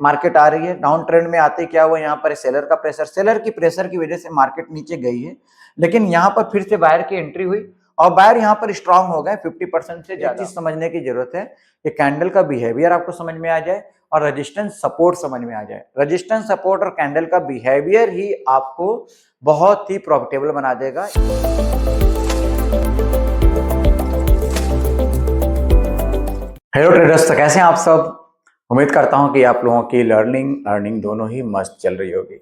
Market आ रही है, down trend में आते क्या हुआ, यहाँ पर सेलर की प्रेशर की वजह से मार्केट नीचे गई है, लेकिन यहाँ पर फिर से बायर की एंट्री हुई और बायर यहाँ पर स्ट्रांग हो गए 50% से ज्यादा। चीज समझने की जरूरत है कि कैंडल का बिहेवियर आपको समझ में आ जाए और रेजिस्टेंस सपोर्ट समझ में आ जाए। रेजिस्टेंस सपोर्ट और कैंडल का बिहेवियर ही आपको बहुत ही प्रॉफिटेबल बना देगा। हेलो ट्रेडर्स, तो कैसे हैं आप सब? उम्मीद करता हूं कि आप लोगों की लर्निंग अर्निंग दोनों ही मस्त चल रही होगी।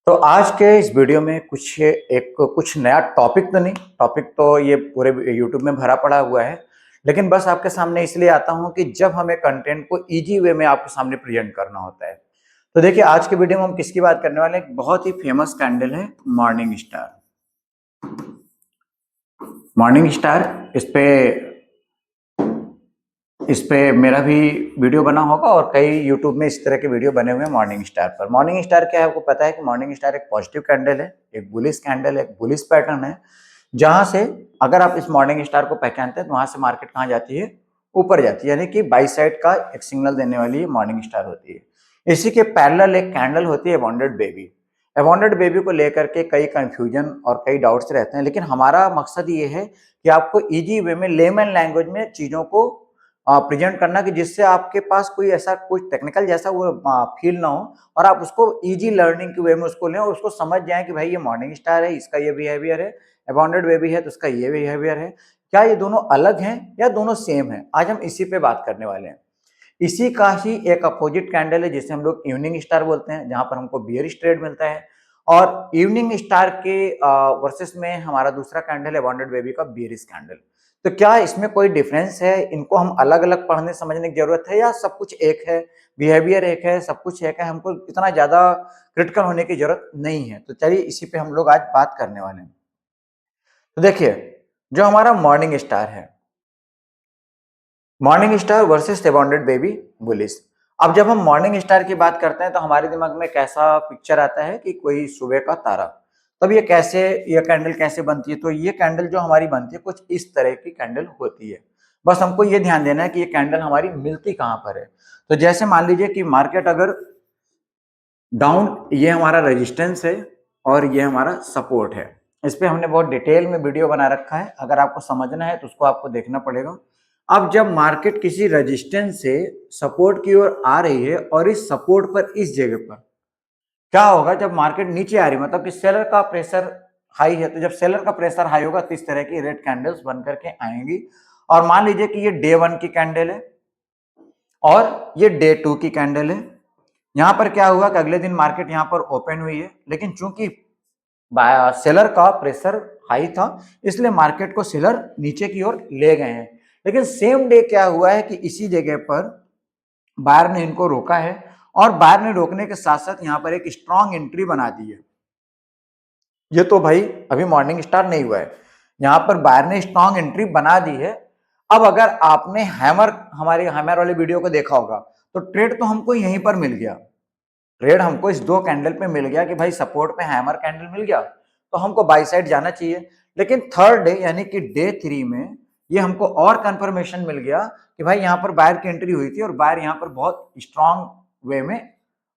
तो आज के इस वीडियो में कुछ नया टॉपिक तो नहीं, टॉपिक तो ये पूरे यूट्यूब में भरा पड़ा हुआ है, लेकिन बस आपके सामने इसलिए आता हूं कि जब हमें कंटेंट को इजी वे में आपके सामने प्रेजेंट करना होता है। तो देखिए, आज के वीडियो में हम किसकी बात करने वाले हैं? एक बहुत ही फेमस कैंडल है मॉर्निंग स्टार। मॉर्निंग स्टार, इस पे मेरा भी वीडियो बना होगा और कई यूट्यूब में इस तरह के वीडियो बने हुए हैं मॉर्निंग स्टार पर। मॉर्निंग स्टार क्या है आपको पता है कि मॉर्निंग स्टार एक पॉजिटिव कैंडल है, एक बुलिश कैंडल है, एक बुलिश पैटर्न है, जहां से अगर आप इस मॉर्निंग स्टार को पहचानते हैं तो वहां से मार्केट कहाँ जाती है? ऊपर जाती है, यानी कि बाई साइड का एक सिग्नल देने वाली मॉर्निंग स्टार होती है। इसी के पैरेलल एक कैंडल होती है अबंडेंट बेबी। अबंडेंट बेबी को लेकर के कई कंफ्यूजन और कई डाउट्स रहते हैं, लेकिन हमारा मकसद ये है कि आपको इजी वे में लेमन लैंग्वेज में चीजों को प्रेजेंट करना, कि जिससे आपके पास कोई ऐसा कुछ टेक्निकल जैसा वो फील ना हो और आप उसको इजी लर्निंग के वे में उसको लें और उसको समझ जाएं कि भाई ये मॉर्निंग स्टार है, इसका ये बिहेवियर है, अबंडेंट बेबी है तो उसका ये बिहेवियर है। क्या ये दोनों अलग हैं या दोनों सेम है? आज हम इसी पे बात करने वाले हैं। इसी का ही एक अपोजिट कैंडल है जिसे हम लोग इवनिंग स्टार बोलते हैं, जहां पर हमको बियरिश ट्रेड मिलता है। और इवनिंग स्टार के वर्सेस में हमारा दूसरा कैंडल है अबंडेंट बेबी का बियरिश कैंडल। तो क्या इसमें कोई डिफरेंस है? इनको हम अलग अलग पढ़ने समझने की जरूरत है या सब कुछ एक है, बिहेवियर एक है, सब कुछ एक है, हमको इतना ज्यादा क्रिटिकल होने की जरूरत नहीं है? तो चलिए इसी पे हम लोग आज बात करने वाले हैं। तो देखिए, जो हमारा मॉर्निंग स्टार है, morning star versus abundant baby bullish. अब जब हम मॉर्निंग स्टार की बात करते हैं तो हमारे दिमाग में कैसा पिक्चर आता है कि कोई सुबह का तारा। तब ये कैंडल कैसे बनती है? तो ये कैंडल जो हमारी बनती है कुछ इस तरह की कैंडल होती है। बस हमको ये ध्यान देना है कि ये कैंडल हमारी मिलती कहां पर है। तो जैसे मान लीजिए कि मार्केट अगर डाउन, ये हमारा रेजिस्टेंस है और ये हमारा सपोर्ट है। इस पे हमने बहुत डिटेल में वीडियो बना रखा है, अगर आपको समझना है तो उसको आपको देखना पड़ेगा। अब जब मार्केट किसी रेजिस्टेंस से सपोर्ट की ओर आ रही है और इस सपोर्ट पर, इस जगह पर क्या होगा? जब मार्केट नीचे आ रही है, मतलब कि सेलर का प्रेशर हाई है, तो जब सेलर का प्रेशर हाई होगा तो इस तरह की रेड कैंडल्स बन करके आएंगी। और मान लीजिए कि ये डे 1 की कैंडल है और ये डे 2 की कैंडल है। यहां पर क्या हुआ कि अगले दिन मार्केट यहां पर ओपन हुई है, लेकिन चूंकि सेलर का प्रेशर हाई था इसलिए मार्केट को सेलर नीचे की ओर ले गए हैं। लेकिन सेम डे क्या हुआ है कि इसी जगह पर बायर ने इनको रोका है और बायर ने रोकने के साथ साथ यहां पर एक स्ट्रॉन्ग एंट्री बना दी है। ये तो भाई अभी मॉर्निंग स्टार नहीं हुआ है, यहां पर बायर ने स्ट्रॉन्ग एंट्री बना दी है। अब अगर आपने हमारे हैमर वाले वीडियो को देखा होगा तो ट्रेड तो हमको यहीं पर मिल गया। ट्रेड हमको इस दो कैंडल पे मिल गया कि भाई सपोर्ट पे हैमर कैंडल मिल गया तो हमको बाई साइड जाना चाहिए। लेकिन थर्ड डे यानी कि डे 3 में ये हमको और कंफर्मेशन मिल गया कि भाई यहाँ पर बायर की एंट्री हुई थी और बायर यहाँ पर बहुत स्ट्रांग वे में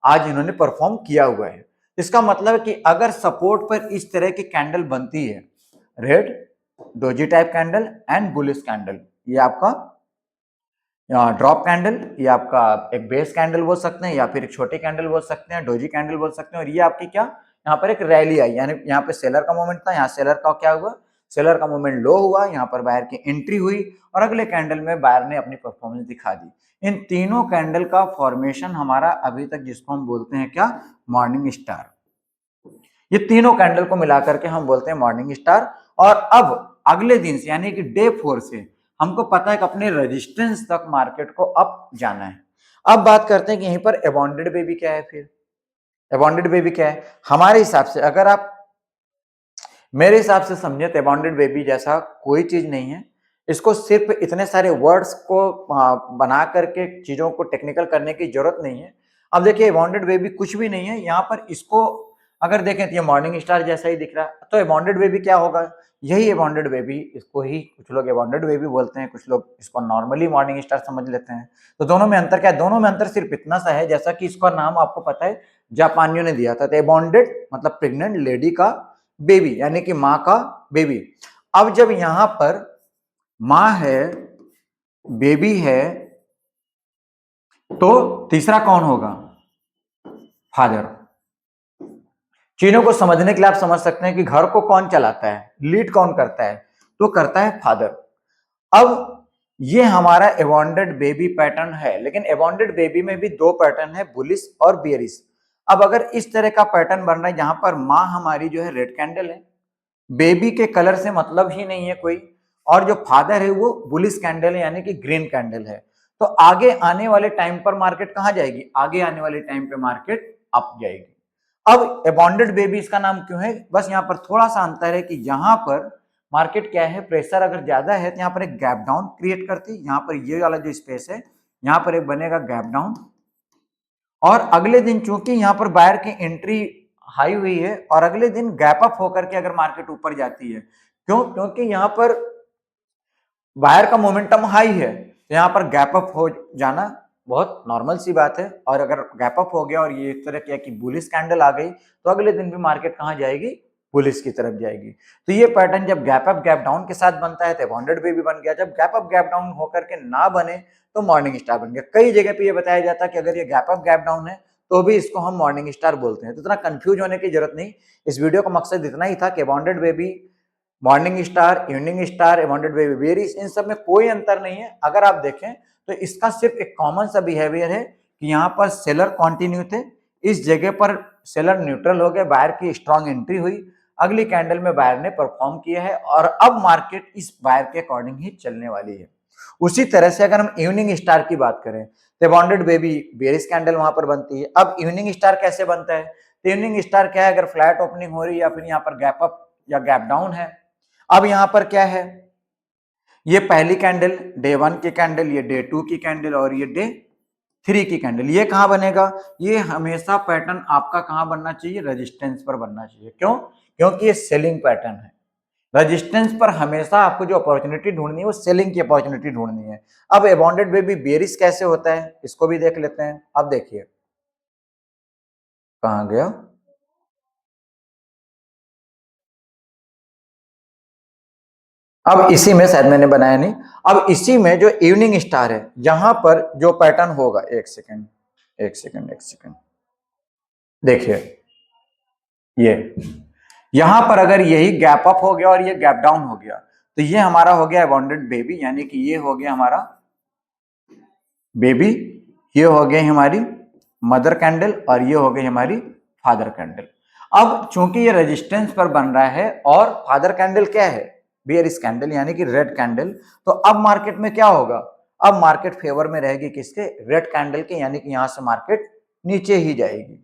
आज इन्होंने परफॉर्म किया हुआ है। इसका मतलब है कि अगर सपोर्ट पर इस तरह की कैंडल बनती है, red doji type candle and bullish candle, ये आपका ड्रॉप कैंडल, ये आपका एक बेस कैंडल बोल सकते हैं या फिर एक छोटी कैंडल बोल सकते हैं, डोजी कैंडल बोल सकते हैं। और ये आपकी क्या, यहाँ पर एक रैली आई, यानी यहाँ पे सेलर का मूवमेंट था, यहाँ सेलर का क्या हुआ, सेलर का मूवमेंट लो हुआ, यहाँ पर बायर की एंट्री हुई और अगले कैंडल में बायर ने अपनी परफॉर्मेंस दिखा दी। इन तीनों कैंडल का फॉर्मेशन हमारा अभी तक जिसको हम बोलते हैं क्या, मॉर्निंग स्टार। ये तीनों कैंडल को मिलाकर के हम बोलते हैं मॉर्निंग स्टार। और अब अगले दिन से यानी कि डे 4 से हमको पता है कि अपने रेजिस्टेंस तक मार्केट को अप जाना है। अब बात करते हैं कि यहीं पर अबंडेंट बेबी क्या है। फिर अबंडेंट बेबी क्या है हमारे हिसाब से? अगर आप मेरे हिसाब से समझे तो अबंडेंट बेबी जैसा कोई चीज नहीं है। इसको सिर्फ इतने सारे वर्ड्स को बना करके चीजों को टेक्निकल करने की जरूरत नहीं है। अब देखिए, अबंडेंट बेबी कुछ भी नहीं है, यहाँ पर इसको अगर देखें तो ये मॉर्निंग स्टार जैसा ही दिख रहा है, तो एबॉन्डेड बेबी क्या होगा, यही एबॉन्डेड बेबी, इसको ही कुछ लोग एबॉन्डेड बेबी बोलते हैं, कुछ लोग इसको नॉर्मली मॉर्निंग स्टार समझ लेते हैं। तो दोनों में अंतर क्या है, दोनों में अंतर सिर्फ इतना सा है, जैसा कि इसका नाम आपको पता है जापानियों ने दिया था, तो एबॉन्डेड मतलब प्रेग्नेंट लेडी का बेबी, यानी कि माँ का बेबी। अब जब यहां पर माँ है, बेबी है, तो तीसरा कौन होगा, फादर। चीजों को समझने के लिए आप समझ सकते हैं कि घर को कौन चलाता है, लीड कौन करता है, तो करता है फादर। अब ये हमारा एबॉन्डेड बेबी पैटर्न है, लेकिन एबॉन्डेड बेबी में भी दो पैटर्न है, बुलिस और बियरिस। अब अगर इस तरह का पैटर्न बन रहा है जहां पर माँ हमारी जो है रेड कैंडल है, बेबी के कलर से मतलब ही नहीं है कोई, और जो फादर है वो बुलिस कैंडल है, यानी कि ग्रीन कैंडल है, तो आगे आने वाले टाइम पर मार्केट कहां जाएगी, आगे आने वाले टाइम पे मार्केट अप जाएगी। अब एबॉन्डेड बेबी इसका नाम क्यों है, बस यहाँ पर थोड़ा सा अंतर है कि यहाँ पर मार्केट क्या है, प्रेशर अगर ज्यादा है तो यहाँ पर एक गैप डाउन क्रिएट करती है, यहाँ पर ये वाला जो स्पेस है यहाँ पर एक बनेगा गैप डाउन, और अगले दिन चूंकि यहाँ पर बायर की एंट्री हाई हुई है और अगले दिन गैप अप होकर के अगर मार्केट ऊपर जाती है, क्यों, क्योंकि यहाँ पर बायर का मोमेंटम हाई है, तो यहाँ पर गैप अप हो जाना बहुत नॉर्मल सी बात है, और अगर गैप अप हो गया और ये इस तरह किया कि बुलिश कैंडल आ गई, तो अगले दिन भी मार्केट कहाँ जाएगी, बुलिश की तरफ जाएगी। तो ये पैटर्न जब गैप अप गैप डाउन के साथ बनता है तो एबॉन्डेड बेबी बन गया, जब गैप अप गैप डाउन होकर के ना बने तो मॉर्निंग स्टार बन गया। कई जगह पे ये बताया जाता है कि अगर ये गैप अप गैप डाउन है तो भी इसको हम मॉर्निंग स्टार बोलते हैं, तो इतना कंफ्यूज होने की जरूरत नहीं। इस वीडियो का मकसद इतना ही था कि abandoned baby, morning star, evening star, abandoned baby, वेरीज, इन सब में कोई अंतर नहीं है। अगर आप देखें तो इसका सिर्फ एक कॉमन सा बिहेवियर है कि यहाँ पर सेलर कंटिन्यू थे, इस जगह पर सेलर न्यूट्रल हो गए, बायर की स्ट्रॉन्ग एंट्री हुई, अगली कैंडल में बायर ने परफॉर्म किया है और अब मार्केट इस बायर के अकॉर्डिंग ही चलने वाली है। उसी तरह से अगर हम इवनिंग स्टार की बात करें तो बॉन्डेड बेबी बेरिस कैंडल वहां पर बनती है। अब इवनिंग स्टार कैसे बनता है, तो इवनिंग स्टार क्या है, अगर फ्लैट ओपनिंग हो रही है या फिर यहाँ पर गैप अप या गैप डाउन है। अब यहां पर क्या है, ये पहली कैंडल डे 1 की कैंडल, ये डे 2 की कैंडल और ये डे 3 की कैंडल, ये कहां बनेगा, ये हमेशा पैटर्न आपका कहां बनना चाहिए, रेजिस्टेंस पर बनना चाहिए। क्यों, क्योंकि ये सेलिंग पैटर्न है, रेजिस्टेंस पर हमेशा आपको जो अपॉर्चुनिटी ढूंढनी है वो सेलिंग की अपॉर्चुनिटी ढूंढनी है। अब एबॉन्डेड बेबी बेरिस कैसे होता है इसको भी देख लेते हैं। अब देखिए कहां गया, अब इसी में शायद मैंने बनाया नहीं, अब इसी में जो इवनिंग स्टार है यहां पर जो पैटर्न होगा, एक सेकंड एक सेकंड एक सेकंड, देखिए ये यहां पर अगर यही गैप अप हो गया और ये गैप डाउन हो गया तो ये हमारा हो गया एबॉन्डेड बेबी, यानी कि ये हो गया हमारा बेबी, ये हो गई हमारी मदर कैंडल और ये हो गई हमारी फादर कैंडल। अब चूंकि ये रेजिस्टेंस पर बन रहा है और फादर कैंडल क्या है, बेयरिश कैंडल, यानी कि रेड कैंडल, तो अब मार्केट में क्या होगा, अब मार्केट फेवर में रहेगी किसके, रेड कैंडल के, यानी कि यहां से मार्केट नीचे ही जाएगी।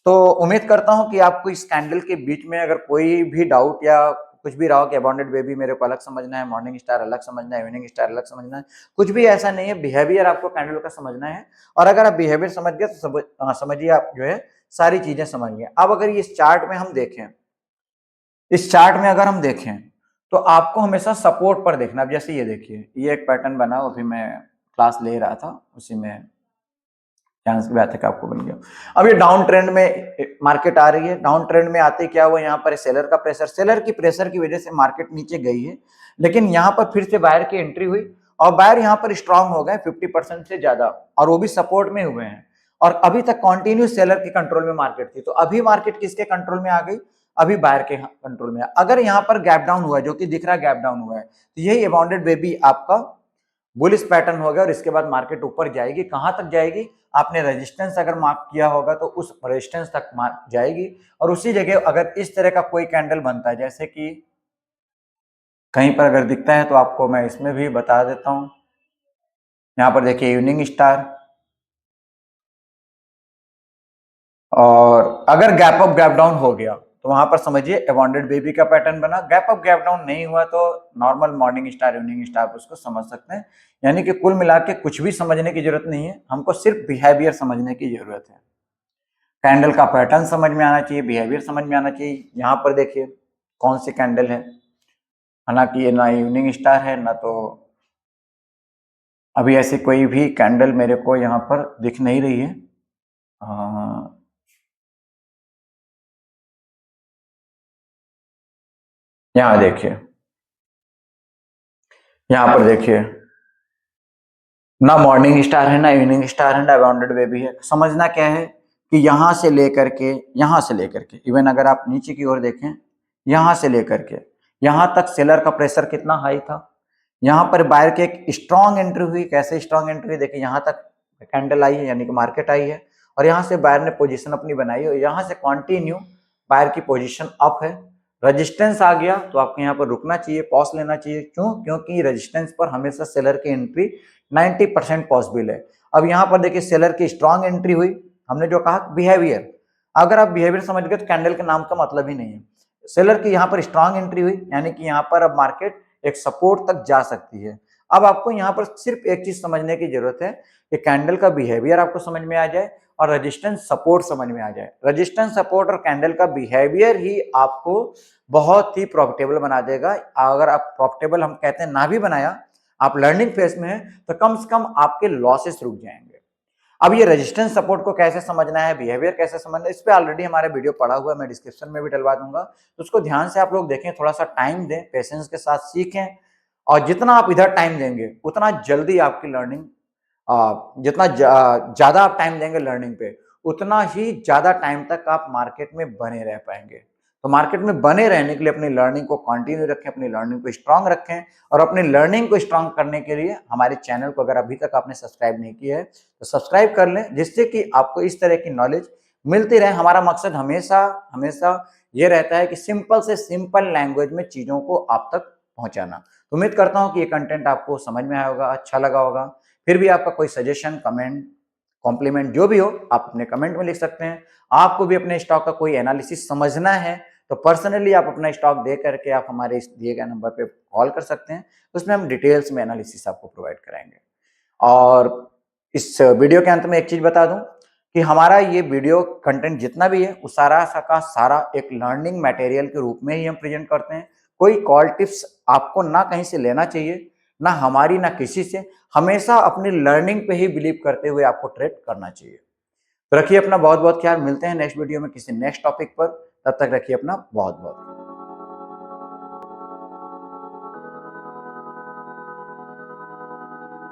तो उम्मीद करता हूं कि आपको इस कैंडल के बीच में अगर कोई भी डाउट या कुछ भी रहा हो कि अबॉन्डेड बेबी मेरे को अलग समझना है, मॉर्निंग स्टार अलग समझना है, इवनिंग स्टार अलग समझना है, कुछ भी ऐसा नहीं है, बिहेवियर आपको कैंडल का समझना है। और अगर आप बिहेवियर समझ गए तो समझिए आप जो है सारी चीजें समझ गए। अब अगर इस चार्ट में हम देखें, इस चार्ट में अगर हम देखें तो आपको हमेशा सपोर्ट पर देखना। अब जैसे ये देखिए, ये एक पैटर्न बना, अभी मैं क्लास ले रहा था उसी में चांस की बात है कि आपको बन गया। अब ये डाउन ट्रेंड में मार्केट आ रही है, डाउन ट्रेंड में आते क्या हुआ, यहाँ पर सेलर का प्रेशर, सेलर की प्रेशर की वजह से मार्केट नीचे गई है, लेकिन यहाँ पर फिर से बायर की एंट्री हुई और बायर यहाँ पर स्ट्रांग हो गए 50% से ज्यादा, और वो भी सपोर्ट में हुए हैं, और अभी तक कंटिन्यू सेलर के कंट्रोल में मार्केट थी। तो अभी मार्केट किसके कंट्रोल में आ गई, अभी बायर के कंट्रोल में। अगर यहाँ पर गैप डाउन हुआ है, जो कि दिख रहा है गैप डाउन हुआ है, तो यही अबाउंडेड बेबी आपका बुलिश पैटर्न हो गया और इसके बाद मार्केट ऊपर जाएगी। कहां तक जाएगी, आपने रेजिस्टेंस अगर मार्क किया होगा तो उस रेजिस्टेंस तक जाएगी, और उसी जगह अगर इस तरह का कोई कैंडल बनता है, जैसे कि कहीं पर अगर दिखता है तो आपको मैं इसमें भी बता देता हूं। यहां पर देखिए इवनिंग स्टार, और अगर गैप अप गैप डाउन हो गया तो वहां पर समझिए अबॉन्डेड बेबी का पैटर्न बना। गैप अप गैप डाउन नहीं हुआ तो normal morning star, evening star उसको समझ सकते हैं। यानी कि कुल मिला के कुछ भी समझने की जरूरत नहीं है, हमको सिर्फ बिहेवियर समझने की जरूरत है। कैंडल का पैटर्न समझ में आना चाहिए, बिहेवियर समझ में आना चाहिए। यहाँ पर देखिए कौन सी कैंडल है, हालांकि ये ना इवनिंग स्टार है ना तो अभी ऐसी कोई भी कैंडल मेरे को यहाँ पर दिख नहीं रही है। यहाँ देखिए, यहाँ पर देखिए ना मॉर्निंग स्टार है, ना इवनिंग स्टार है, ना बाउंडेड वे भी है। समझना क्या है कि यहाँ से लेकर के इवन अगर आप नीचे की ओर देखें, यहाँ से लेकर के यहाँ तक सेलर का प्रेशर कितना हाई था। यहाँ पर बायर की एक स्ट्रॉन्ग एंट्री हुई। कैसे स्ट्रॉन्ग एंट्री हुई देखिए, यहाँ तक कैंडल आई है यानी कि मार्केट आई है और यहाँ से बायर ने पोजीशन अपनी बनाई और यहाँ से कंटिन्यू बायर की पोजीशन अप है। रेजिस्टेंस आ गया तो आपको यहाँ पर रुकना चाहिए, पॉज लेना चाहिए। क्यों? क्योंकि रेजिस्टेंस पर हमेशा सेलर की एंट्री 90% पॉसिबल है। अब यहाँ पर देखिए सेलर की स्ट्रॉन्ग एंट्री हुई। हमने जो कहा बिहेवियर, अगर आप बिहेवियर समझ गए तो कैंडल के नाम का मतलब ही नहीं है। सेलर की यहाँ पर स्ट्रॉन्ग एंट्री हुई यानी कि यहाँ पर अब मार्केट एक सपोर्ट तक जा सकती है। अब आपको यहाँ पर सिर्फ एक चीज समझने की जरूरत है कि कैंडल का बिहेवियर आपको समझ में आ जाए और रेजिस्टेंस सपोर्ट समझ में आ जाए। रेजिस्टेंस सपोर्ट और कैंडल का बिहेवियर ही आपको बहुत ही प्रॉफिटेबल बना देगा। अगर आप प्रॉफिटेबल हम कहते हैं ना भी बनाया, आप लर्निंग फेज में है तो कम से कम आपके लॉसेस रुक जाएंगे। अब ये रेजिस्टेंस सपोर्ट को कैसे समझना है, बिहेवियर कैसे समझना है, इस पे ऑलरेडी हमारा वीडियो पड़ा हुआ है, मैं डिस्क्रिप्शन में भी डलवा दूंगा। तो उसको ध्यान से आप लोग देखें, थोड़ा सा टाइम दें, पेशेंस के साथ सीखें और जितना आप इधर टाइम देंगे उतना जल्दी आपकी लर्निंग, जितना ज्यादा आप टाइम देंगे लर्निंग पे उतना ही ज्यादा टाइम तक आप मार्केट में बने रह पाएंगे। तो मार्केट में बने रहने के लिए अपनी लर्निंग को कंटिन्यू रखें, अपनी लर्निंग को स्ट्रांग रखें और अपनी लर्निंग को स्ट्रांग करने के लिए हमारे चैनल को अगर अभी तक आपने सब्सक्राइब नहीं किया है तो सब्सक्राइब कर लें, जिससे कि आपको इस तरह की नॉलेज मिलती रहे। हमारा मकसद हमेशा हमेशा ये रहता है कि सिंपल से सिंपल लैंग्वेज में चीजों को आप तक पहुंचाना। तो उम्मीद करता हूं कि ये कंटेंट आपको समझ में आया होगा, अच्छा लगा होगा। फिर भी आपका कोई सजेशन, कमेंट, कॉम्प्लीमेंट जो भी हो आप अपने कमेंट में लिख सकते हैं। आपको भी अपने स्टॉक का कोई एनालिसिस समझना है तो पर्सनली आप अपना स्टॉक दे करके आप हमारे इस दिए गए नंबर पे कॉल कर सकते हैं, उसमें हम डिटेल्स में एनालिसिस आपको प्रोवाइड कराएंगे। और इस वीडियो के अंत में एक चीज बता दूं कि हमारा ये वीडियो कंटेंट जितना भी है वो सारा का सारा एक लर्निंग मटेरियल के रूप में ही हम प्रेजेंट करते हैं। कोई कॉल टिप्स आपको ना कहीं से लेना चाहिए, ना हमारी ना किसी से। हमेशा अपनी लर्निंग पे ही बिलीव करते हुए आपको ट्रेड करना चाहिए। तो रखिए अपना बहुत बहुत ख्याल, मिलते हैं नेक्स्ट वीडियो में किसी नेक्स्ट टॉपिक पर। तब तक रखिए अपना बहुत बहुत